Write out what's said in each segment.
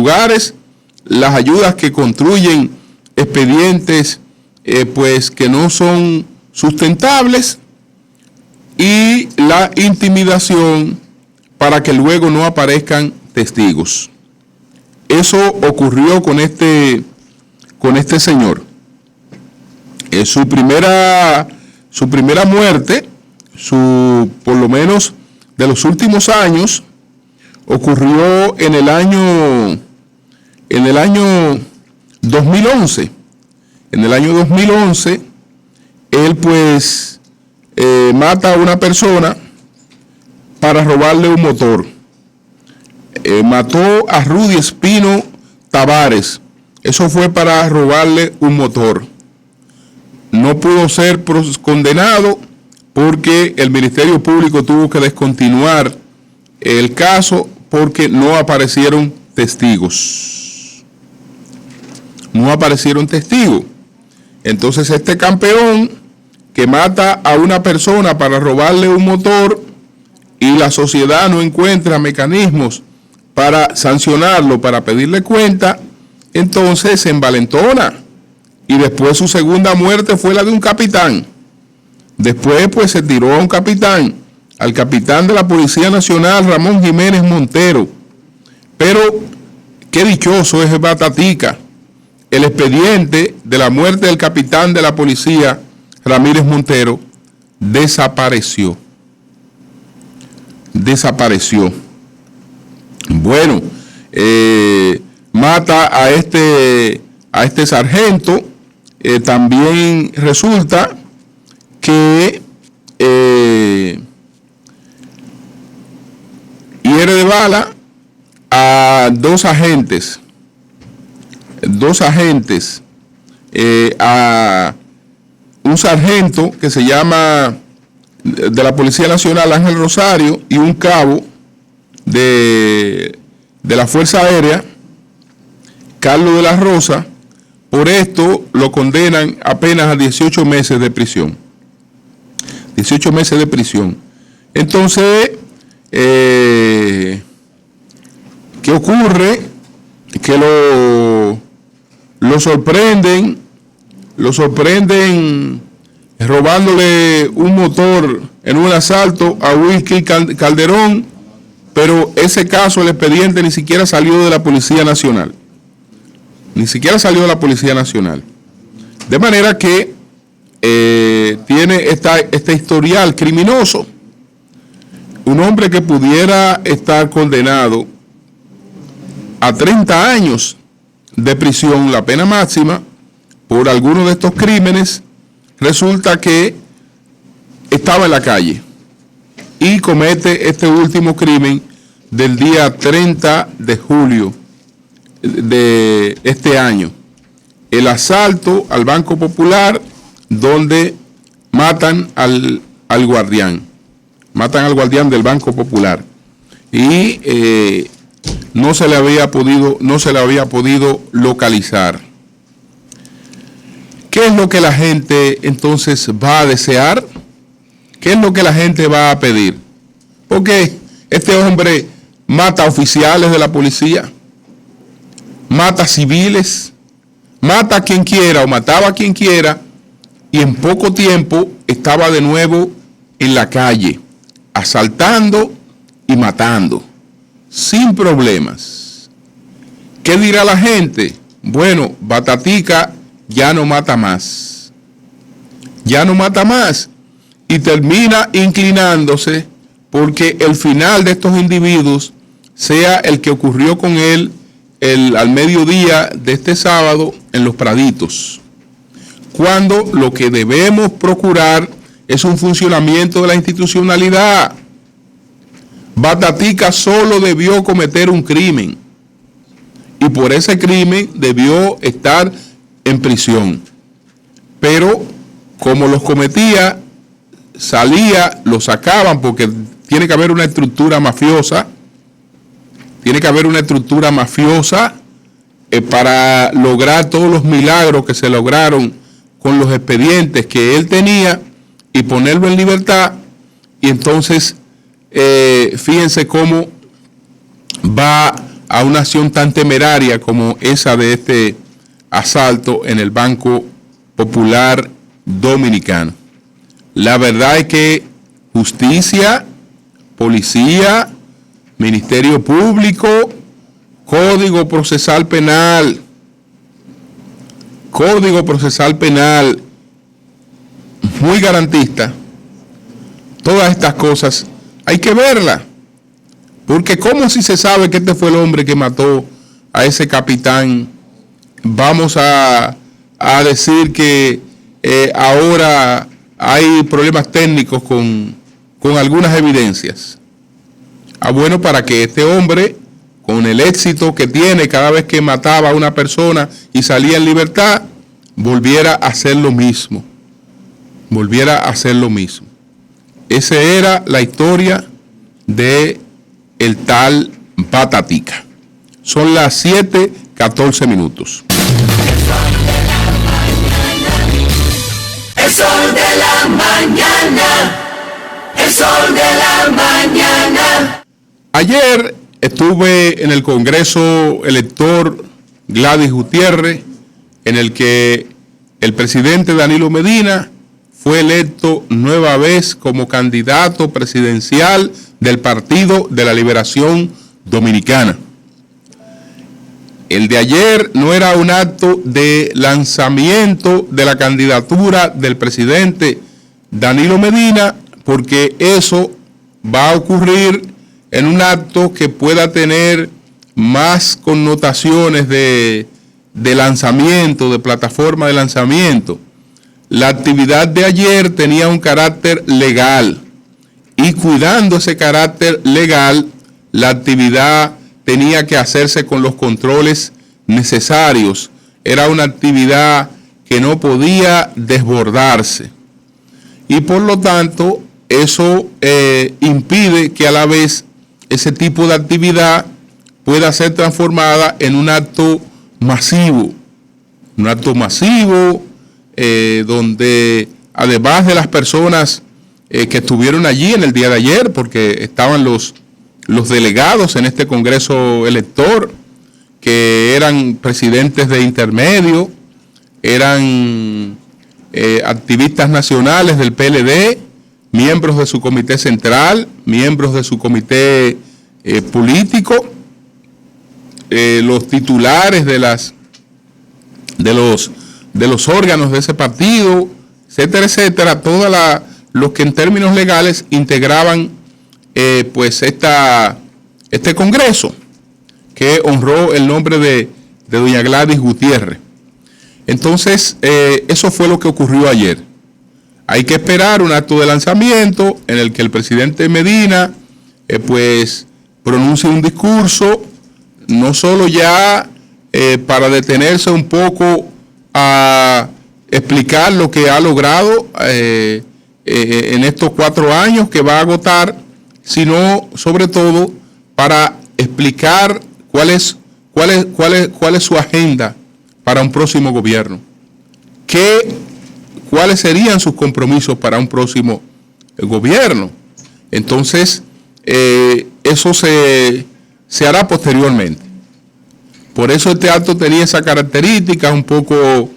lugares, las ayudas que construyen expedientes pues que no son sustentables y la intimidación para que luego no aparezcan testigos. Eso ocurrió con este señor. Su primera muerte, por lo menos de los últimos años, ocurrió en el año 2011. En el año 2011, él pues mata a una persona para robarle un motor. Mató a Rudy Espino Tavares. Eso fue para robarle un motor. No pudo ser condenado porque el Ministerio Público tuvo que descontinuar el caso porque no aparecieron testigos. No aparecieron testigos. Entonces este campeón que mata a una persona para robarle un motor y la sociedad no encuentra mecanismos para sancionarlo, para pedirle cuenta, entonces se envalentona. Y después su segunda muerte fue la de un capitán. Después pues se tiró a un capitán, al capitán de la Policía Nacional, Ramón Jiménez Montero. Pero qué dichoso es Batatica. El expediente de la muerte del capitán de la policía, Ramírez Montero, desapareció. Bueno, mata a este sargento. También resulta que hiere de bala a dos agentes, a un sargento que se llama de la Policía Nacional, Ángel Rosario, y un cabo de la Fuerza Aérea, Carlos de la Rosa. Por esto lo condenan apenas a 18 meses de prisión. 18 meses de prisión. Entonces, ¿qué ocurre? Que lo sorprenden robándole un motor en un asalto a Whisky Calderón, pero ese caso, el expediente, ni siquiera salió de la Policía Nacional. De manera que tiene este historial criminoso. Un hombre que pudiera estar condenado a 30 años de prisión, la pena máxima, por alguno de estos crímenes, resulta que estaba en la calle y comete este último crimen del día 30 de julio de este año. El asalto al Banco Popular, donde matan al guardián del Banco Popular, y no se le había podido localizar. ¿Qué es lo que la gente entonces va a desear? ¿Qué es lo que la gente va a pedir? Porque este hombre mata oficiales de la policía, mata civiles, mata a quien quiera o mataba a quien quiera, y en poco tiempo estaba de nuevo en la calle, asaltando y matando, sin problemas. ¿Qué dirá la gente? Bueno, Batatica ya no mata más. Y termina inclinándose porque el final de estos individuos sea el que ocurrió con él al mediodía de este sábado en Los Praditos, cuando lo que debemos procurar es un funcionamiento de la institucionalidad. Batatica solo debió cometer un crimen y por ese crimen debió estar en prisión, pero como los cometía, salía, lo sacaban, porque tiene que haber una estructura mafiosa, para lograr todos los milagros que se lograron con los expedientes que él tenía y ponerlo en libertad. Y entonces fíjense cómo va a una acción tan temeraria como esa de este asalto en el Banco Popular Dominicano. La verdad es que justicia, policía, Ministerio Público, Código Procesal Penal, muy garantista. Todas estas cosas hay que verlas, porque como si se sabe que este fue el hombre que mató a ese capitán, vamos a decir que ahora hay problemas técnicos con algunas evidencias. Bueno, para que este hombre, con el éxito que tiene cada vez que mataba a una persona y salía en libertad, volviera a hacer lo mismo. Esa era la historia de el tal Batatica. Son las 7:14 minutos. El sol de la mañana. El sol de la mañana. Ayer estuve en el Congreso elector Gladys Gutiérrez, en el que el presidente Danilo Medina fue electo nueva vez como candidato presidencial del Partido de la Liberación Dominicana. El de ayer no era un acto de lanzamiento de la candidatura del presidente Danilo Medina, porque eso va a ocurrir en un acto que pueda tener más connotaciones de lanzamiento, de plataforma de lanzamiento. La actividad de ayer tenía un carácter legal y cuidando ese carácter legal, la actividad tenía que hacerse con los controles necesarios. Era una actividad que no podía desbordarse y por lo tanto eso impide que a la vez ese tipo de actividad pueda ser transformada en un acto masivo. Un acto masivo donde además de las personas que estuvieron allí en el día de ayer, porque estaban los delegados en este Congreso elector, que eran presidentes de intermedio, eran activistas nacionales del PLD, miembros de su comité central, miembros de su comité político, los titulares de los órganos de ese partido, etcétera, etcétera, todos los que en términos legales integraban pues este Congreso que honró el nombre de doña Gladys Gutiérrez. Entonces, eso fue lo que ocurrió ayer. Hay que esperar un acto de lanzamiento en el que el presidente Medina pues pronuncie un discurso, no solo ya para detenerse un poco a explicar lo que ha logrado en estos 4 años que va a agotar, sino sobre todo para explicar cuál es su agenda para un próximo gobierno, cuáles serían sus compromisos para un próximo gobierno. Entonces, eso se hará posteriormente. Por eso este acto tenía esa característica un poco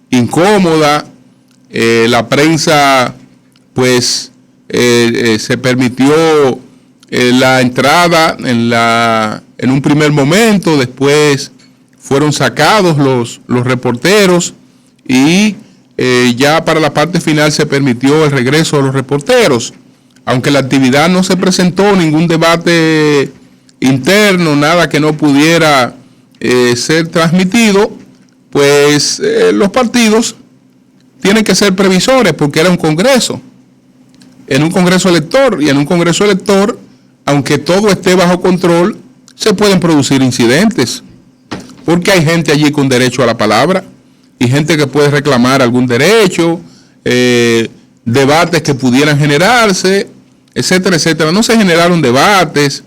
incómoda. La prensa, pues, se permitió la entrada en un primer momento, después fueron sacados los reporteros y ya para la parte final se permitió el regreso de los reporteros. Aunque la actividad no se presentó ningún debate interno, nada que no pudiera ser transmitido, pues los partidos tienen que ser previsores porque era un congreso, en un congreso elector, y en un congreso elector, aunque todo esté bajo control, se pueden producir incidentes, porque hay gente allí con derecho a la palabra y gente que puede reclamar algún derecho, debates que pudieran generarse, etcétera, etcétera. No se generaron debates,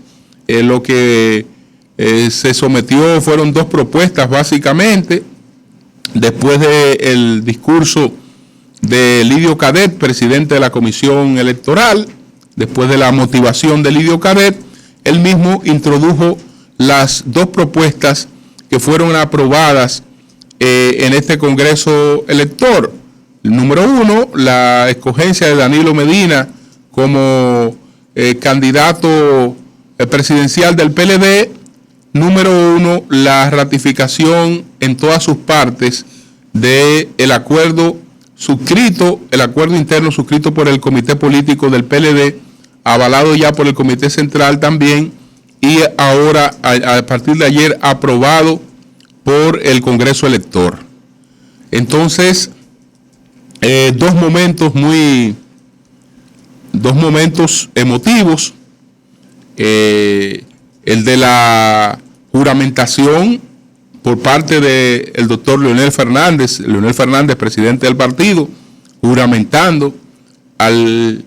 lo que se sometió fueron 2 propuestas básicamente, después del discurso de Lidio Cadet, presidente de la Comisión Electoral. Después de la motivación de Lidio Cadet, él mismo introdujo las dos propuestas que fueron aprobadas en este Congreso elector. Número uno, la escogencia de Danilo Medina como candidato presidencial del PLD. Número uno, la ratificación en todas sus partes del acuerdo suscrito, el acuerdo interno suscrito por el Comité Político del PLD, avalado ya por el Comité Central también, y ahora, a partir de ayer, aprobado por el Congreso elector. Entonces, dos momentos emotivos. El de la juramentación por parte del doctor Leonel Fernández, presidente del partido, juramentando al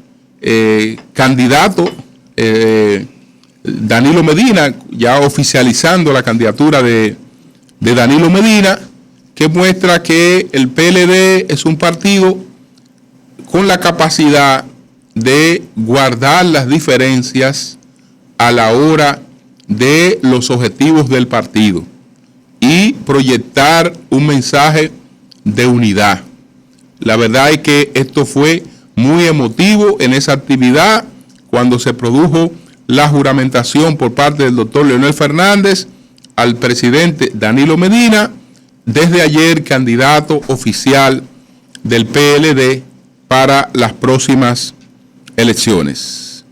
candidato Danilo Medina, ya oficializando la candidatura de Danilo Medina, que muestra que el PLD es un partido con la capacidad de guardar las diferencias a la hora de los objetivos del partido y proyectar un mensaje de unidad. La verdad es que esto fue muy emotivo en esa actividad cuando se produjo la juramentación por parte del doctor Leonel Fernández al presidente Danilo Medina, desde ayer candidato oficial del PLD para las próximas elecciones.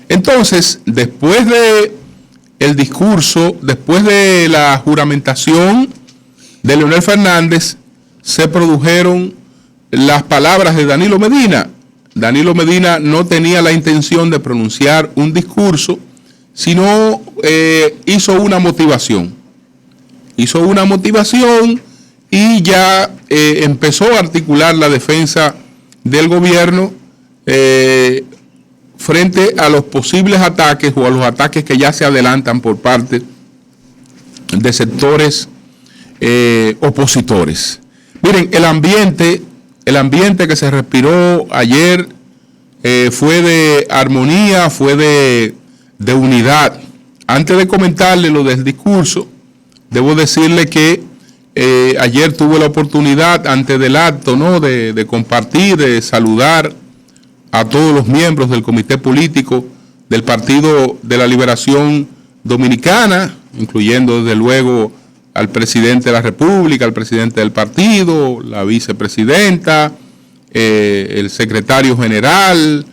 Entonces, después de el discurso, después de la juramentación de Leonel Fernández, se produjeron las palabras de Danilo Medina. Danilo Medina no tenía la intención de pronunciar un discurso, sino hizo una motivación. Hizo una motivación y ya empezó a articular la defensa del gobierno frente a los posibles ataques o a los ataques que ya se adelantan por parte de sectores opositores. Miren, el ambiente que se respiró ayer fue de armonía, fue de unidad. Antes de comentarle lo del discurso, debo decirle que ayer tuve la oportunidad, antes del acto, ¿no?, de compartir, de saludar a todos los miembros del Comité Político del Partido de la Liberación Dominicana, incluyendo desde luego al presidente de la República, al presidente del partido, la vicepresidenta, el secretario general,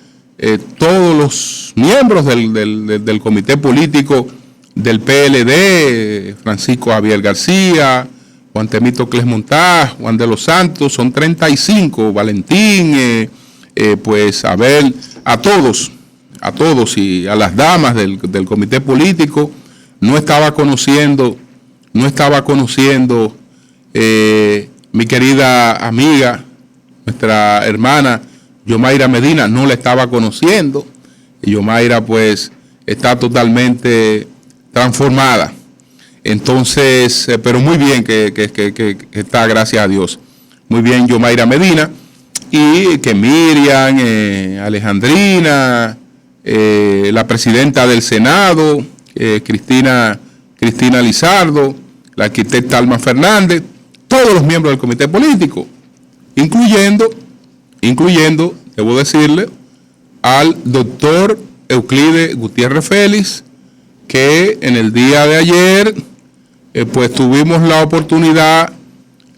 todos los miembros del Comité Político del PLD, Francisco Javier García, Juan Temístocles Montá, Juan de los Santos, son 35, Valentín, pues a ver, a todos y a las damas del Comité Político. No estaba conociendo mi querida amiga, nuestra hermana Yomaira Medina, no la estaba conociendo. Y Yomaira pues está totalmente transformada. Entonces, pero muy bien que está, gracias a Dios. Muy bien Yomaira Medina. Y que Miriam, Alejandrina, la presidenta del Senado, Cristina Lizardo, la arquitecta Alma Fernández, todos los miembros del Comité Político, incluyendo, debo decirle, al doctor Euclides Gutiérrez Félix, que en el día de ayer pues tuvimos la oportunidad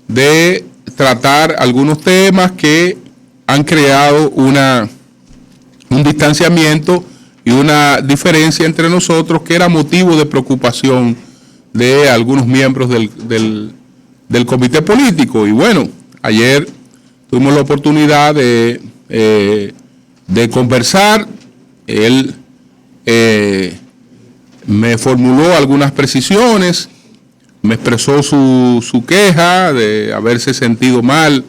de tratar algunos temas que han creado un distanciamiento y una diferencia entre nosotros que era motivo de preocupación de algunos miembros del Comité Político. Y bueno, ayer tuvimos la oportunidad de conversar. Él me formuló algunas precisiones, me expresó su queja de haberse sentido mal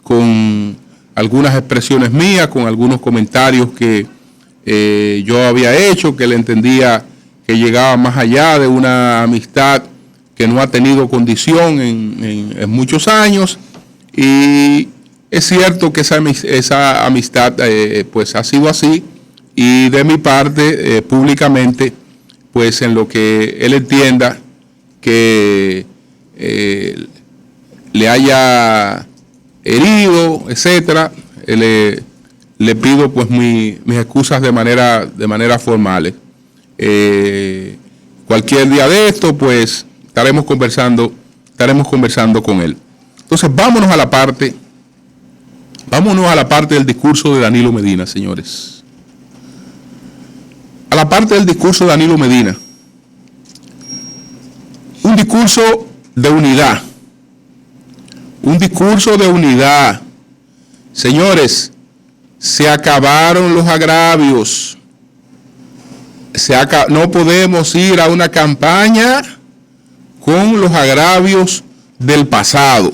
con algunas expresiones mías, con algunos comentarios que yo había hecho, que él entendía que llegaba más allá de una amistad que no ha tenido condición en muchos años. Y es cierto que esa amistad pues ha sido así, y de mi parte públicamente pues en lo que él entienda que le haya herido, etcétera, le pido pues mis excusas de manera formales. Cualquier día de esto, pues estaremos conversando con él. Entonces, vámonos a la parte del discurso de Danilo Medina, señores. A la parte del discurso de Danilo Medina. Un discurso de unidad. Un discurso de unidad. Señores, se acabaron los agravios. No podemos ir a una campaña con los agravios del pasado.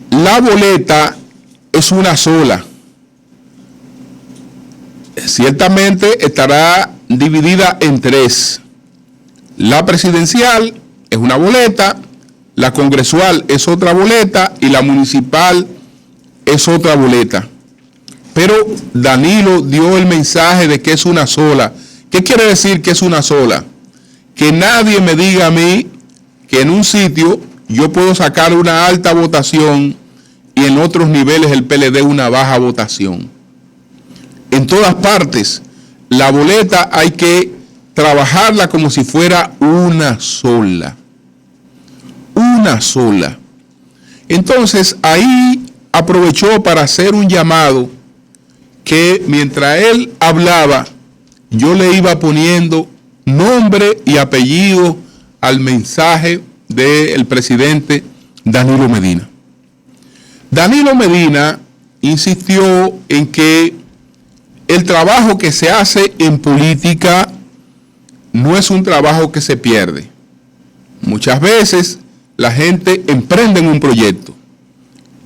La boleta es una sola. Ciertamente estará dividida en tres. La presidencial es una boleta, la congresual es otra boleta y la municipal es otra boleta. Pero Danilo dio el mensaje de que es una sola. ¿Qué quiere decir que es una sola? Que nadie me diga a mí que en un sitio yo puedo sacar una alta votación y en otros niveles el PLD una baja votación. En todas partes, la boleta hay que trabajarla como si fuera una sola. Una sola. Entonces, ahí aprovechó para hacer un llamado que mientras él hablaba, yo le iba poniendo nombre y apellido al mensaje del presidente Danilo Medina. Danilo Medina insistió en que el trabajo que se hace en política no es un trabajo que se pierde. Muchas veces la gente emprende un proyecto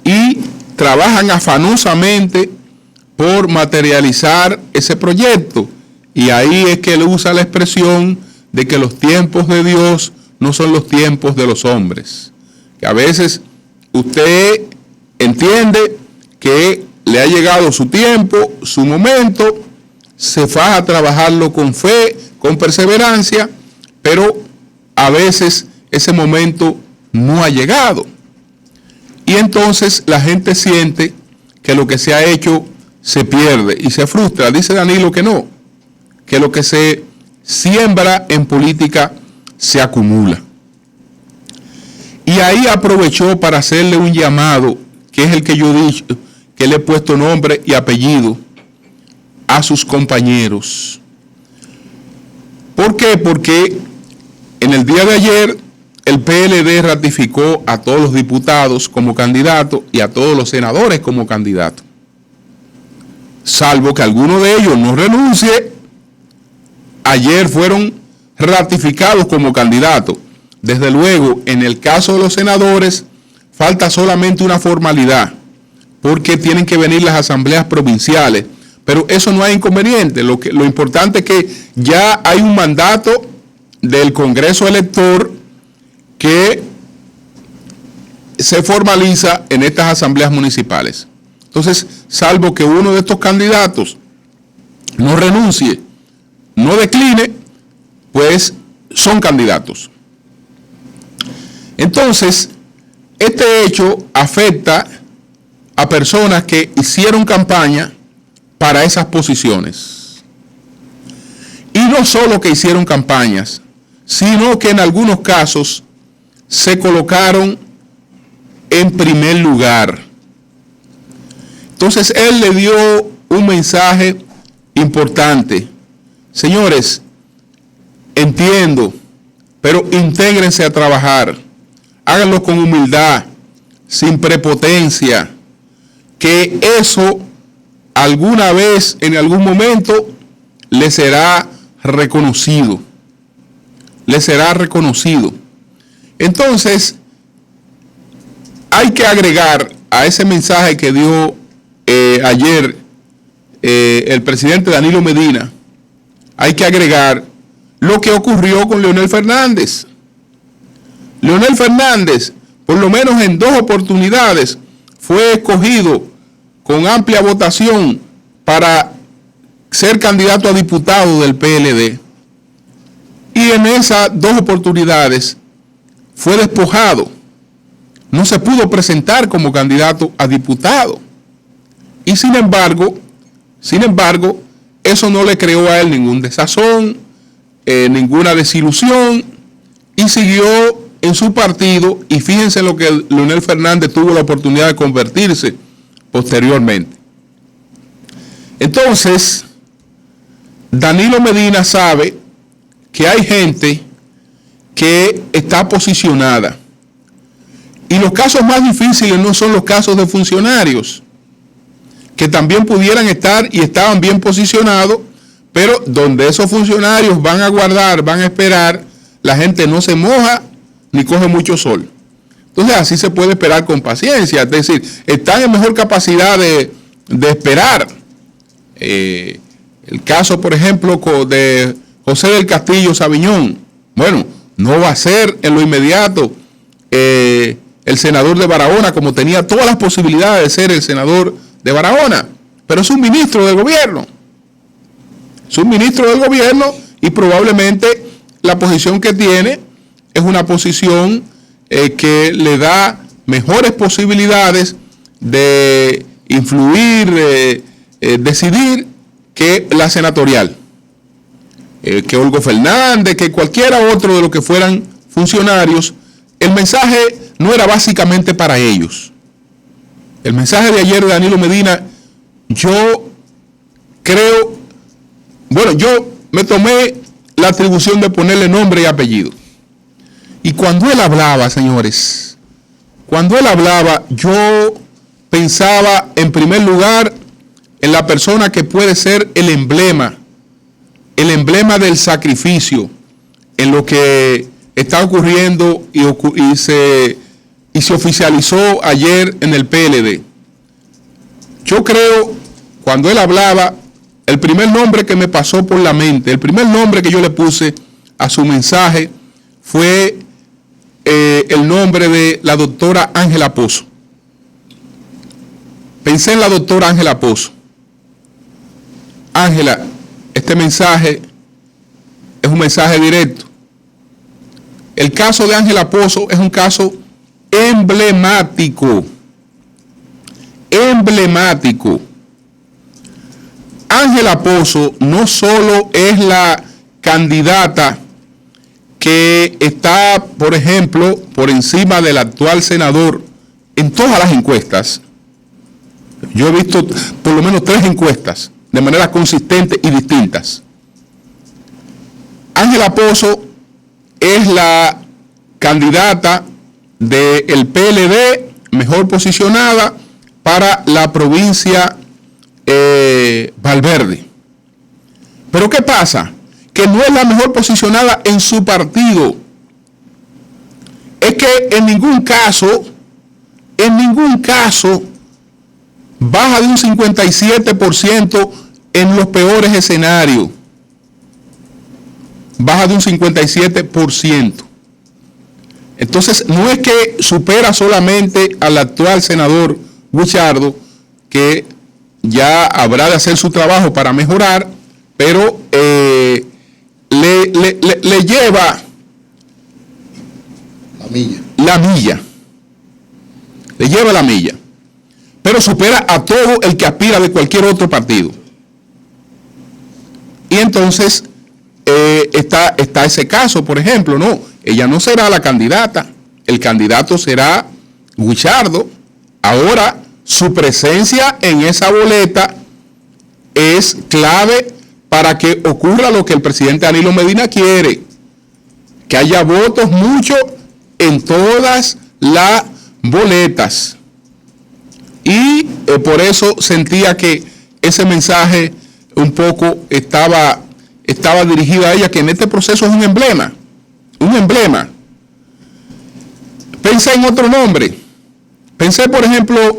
y trabajan afanosamente por materializar ese proyecto. Y ahí es que él usa la expresión de que los tiempos de Dios no son los tiempos de los hombres. Que a veces usted entiende que le ha llegado su tiempo, su momento, se va a trabajarlo con fe, con perseverancia, pero a veces ese momento no ha llegado. Y entonces la gente siente que lo que se ha hecho se pierde y se frustra. Dice Danilo que no, que lo que se siembra en política se acumula. Y ahí aprovechó para hacerle un llamado, que es el que yo he dicho, que le he puesto nombre y apellido a sus compañeros. ¿Por qué? Porque en el día de ayer el PLD ratificó a todos los diputados como candidatos y a todos los senadores como candidatos. Salvo que alguno de ellos no renuncie, ayer fueron ratificados como candidatos. Desde luego, en el caso de los senadores, falta solamente una formalidad, porque tienen que venir las asambleas provinciales. Pero eso no hay inconveniente. Lo importante es que ya hay un mandato del Congreso elector que se formaliza en estas asambleas municipales. Entonces, salvo que uno de estos candidatos no renuncie, no decline, pues son candidatos. Entonces, este hecho afecta a personas que hicieron campaña para esas posiciones. Y no solo que hicieron campañas, sino que en algunos casos se colocaron en primer lugar. Entonces él le dio un mensaje importante. Señores, entiendo, pero intégrense a trabajar. Háganlo con humildad, sin prepotencia, que eso alguna vez, en algún momento, le será reconocido. Le será reconocido. Entonces, hay que agregar a ese mensaje que dio ayer el presidente Danilo Medina, hay que agregar lo que ocurrió con Leonel Fernández. Leonel Fernández, por lo menos en 2 oportunidades, fue escogido con amplia votación para ser candidato a diputado del PLD, y en esas 2 oportunidades fue despojado. No se pudo presentar como candidato a diputado. Y sin embargo, eso no le creó a él ningún desazón, ninguna desilusión, y siguió en su partido, y fíjense lo que Leonel Fernández tuvo la oportunidad de convertirse posteriormente. Entonces, Danilo Medina sabe que hay gente que está posicionada. Y los casos más difíciles no son los casos de funcionarios, que también pudieran estar y estaban bien posicionados, pero donde esos funcionarios van a guardar, van a esperar, la gente no se moja ni coge mucho sol. Entonces así se puede esperar con paciencia, es decir, están en mejor capacidad de esperar. El caso, por ejemplo, de José del Castillo Sabiñón, bueno, no va a ser en lo inmediato el senador de Barahona, como tenía todas las posibilidades de ser el senador de Barahona, pero es un ministro del gobierno. Es un ministro del gobierno y probablemente la posición que tiene es una posición que le da mejores posibilidades de influir, decidir que la senatorial, que Olgo Fernández, que cualquiera otro de los que fueran funcionarios. El mensaje no era básicamente para ellos. El mensaje de ayer de Danilo Medina, yo creo, bueno, yo me tomé la atribución de ponerle nombre y apellido. Y cuando él hablaba, señores, cuando él hablaba, yo pensaba en primer lugar en la persona que puede ser el emblema del sacrificio en lo que está ocurriendo y se oficializó ayer en el PLD. Yo creo, cuando él hablaba, el primer nombre que me pasó por la mente, el primer nombre que yo le puse a su mensaje fue el nombre de la doctora Ángela Pozo. Pensé en la doctora Ángela Pozo. Ángela, este mensaje es un mensaje directo. El caso de Ángela Pozo es un caso emblemático. Emblemático. Ángela Pozo no solo es la candidata que está, por ejemplo, por encima del actual senador en todas las encuestas. Yo he visto por lo menos 3 encuestas de manera consistente y distintas. Ángela Pozo es la candidata del PLD mejor posicionada para la provincia Valverde. Pero ¿qué pasa? Que no es la mejor posicionada en su partido. Es que en ningún caso baja de un 57% en los peores escenarios. Baja de un 57%. Entonces, no es que supera solamente al actual senador Guichardo, que ya habrá de hacer su trabajo para mejorar, pero le lleva la milla. Le lleva la milla. Pero supera a todo el que aspira de cualquier otro partido. Y entonces está ese caso, por ejemplo, no, ella no será la candidata, el candidato será Guichardo. Ahora, su presencia en esa boleta es clave para que ocurra lo que el presidente Danilo Medina quiere, que haya votos muchos en todas las boletas. Y por eso sentía que ese mensaje un poco estaba dirigido a ella, que en este proceso es un emblema. Pensé en otro nombre. Pensé, por ejemplo,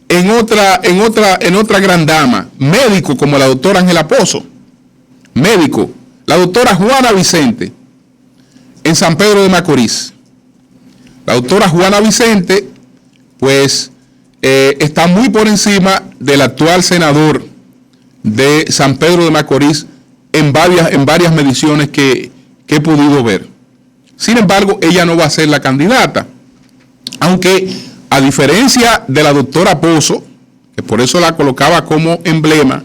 en otra gran dama, médico como la doctora Ángela Pozo, médico, la doctora Juana Vicente, en San Pedro de Macorís. La doctora Juana Vicente, pues, está muy por encima del actual senador de San Pedro de Macorís en varias mediciones que he podido ver. Sin embargo, ella no va a ser la candidata, aunque a diferencia de la doctora Pozo, que por eso la colocaba como emblema,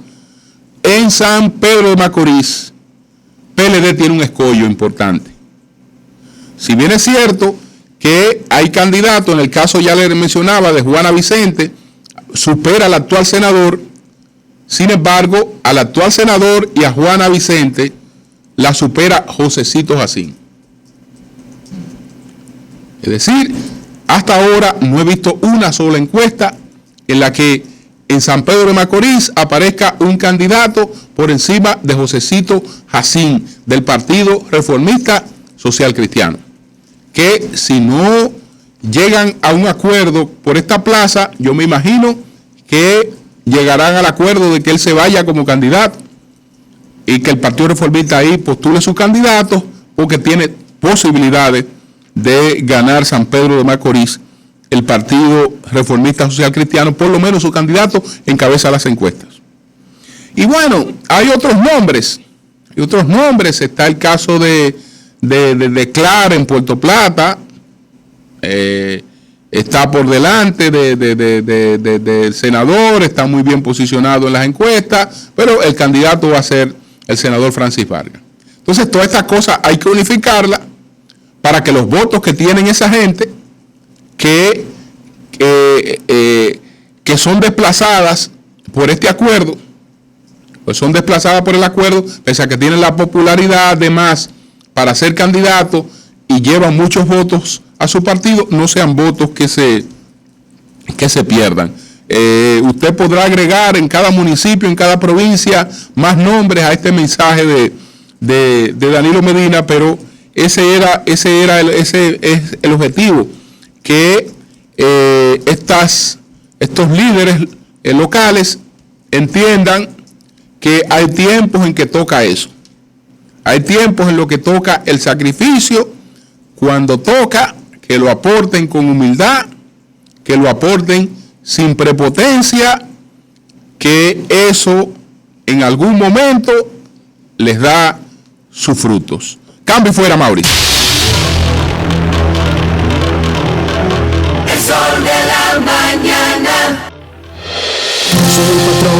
en San Pedro de Macorís, PLD tiene un escollo importante. Si bien es cierto que hay candidatos, en el caso ya le mencionaba de Juana Vicente, supera al actual senador, sin embargo, al actual senador y a Juana Vicente la supera Josecito Jacín. Es decir, hasta ahora no he visto una sola encuesta en la que en San Pedro de Macorís aparezca un candidato por encima de Josecito Jacín del Partido Reformista Social Cristiano, que si no llegan a un acuerdo por esta plaza, yo me imagino que llegarán al acuerdo de que él se vaya como candidato y que el Partido Reformista ahí postule sus candidatos, porque tiene posibilidades de ganar San Pedro de Macorís el Partido Reformista Social Cristiano, por lo menos su candidato encabeza las encuestas. Y bueno, hay otros nombres, está el caso de Clara en Puerto Plata, está por delante del senador, está muy bien posicionado en las encuestas, pero el candidato va a ser el senador Francis Vargas. Entonces, todas estas cosas hay que unificarlas para que los votos que tienen esa gente que son desplazadas por este acuerdo, pues son desplazadas por el acuerdo, pese a que tienen la popularidad de más para ser candidato y llevan muchos votos a su partido, no sean votos que se pierdan. Usted podrá agregar en cada municipio, en cada provincia, más nombres a este mensaje de Danilo Medina, pero ese es el objetivo, que estos líderes locales entiendan que hay tiempos en que toca eso. Hay tiempos en los que toca el sacrificio, cuando toca que lo aporten con humildad, que lo aporten sin prepotencia, que eso en algún momento les da sus frutos. Cambio fuera, Mauricio. El sol de la mañana. Soy el patrón